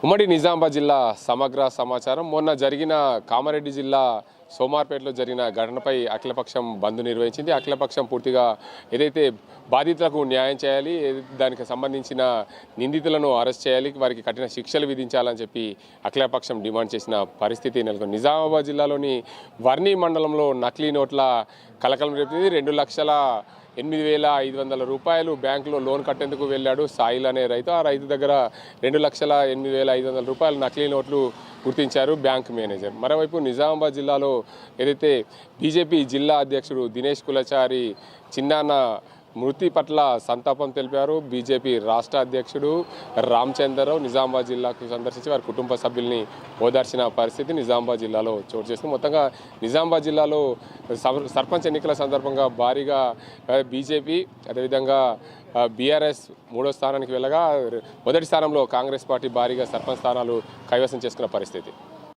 ఉమ్మడి నిజామాబాద్ జిల్లా సమగ్ర సమాచారం. మొన్న జరిగిన కామారెడ్డి జిల్లా సోమార్పేటలో జరిగిన ఘటనపై అఖిలపక్షం బంద్ నిర్వహించింది. అఖిలపక్షం పూర్తిగా ఏదైతే బాధితులకు న్యాయం చేయాలి, దానికి సంబంధించిన నిందితులను అరెస్ట్ చేయాలి, వారికి కఠిన శిక్షలు విధించాలని చెప్పి అఖిలపక్షం డిమాండ్ చేసిన పరిస్థితి నెలకొంది. నిజామాబాద్ జిల్లాలోని వర్ణి మండలంలో నకిలీ నోట్ల కలకలం రేపింది. 2,08,500 రూపాయలు బ్యాంకులో లోన్ కట్టేందుకు వెళ్ళాడు సాయిల్ అనే రైతు. ఆ రైతు దగ్గర 2,08,500 రూపాయలు నకిలీ నోట్లు గుర్తించారు బ్యాంక్ మేనేజర్. మరోవైపు నిజామాబాద్ జిల్లాలో ఏదైతే బీజేపీ జిల్లా అధ్యక్షుడు దినేష్ కులచారి చిన్నాన్న మృతి పట్ల సంతాపం తెలిపారు. బీజేపీ రాష్ట్ర అధ్యక్షుడు రామచంద్రరావు నిజామాబాద్ జిల్లాకు సందర్శించి వారి కుటుంబ సభ్యుల్ని ఓదార్చిన పరిస్థితి నిజామాబాద్ జిల్లాలో చోటు చేస్తుంది. మొత్తంగా నిజామాబాద్ జిల్లాలో సర్పంచ్ ఎన్నికల సందర్భంగా భారీగా బీజేపీ, అదేవిధంగా బీఆర్ఎస్ 3వ స్థానానికి వెళ్ళగా మొదటి స్థానంలో కాంగ్రెస్ పార్టీ భారీగా సర్పంచ్ స్థానాలు కైవసం చేసుకున్న పరిస్థితి.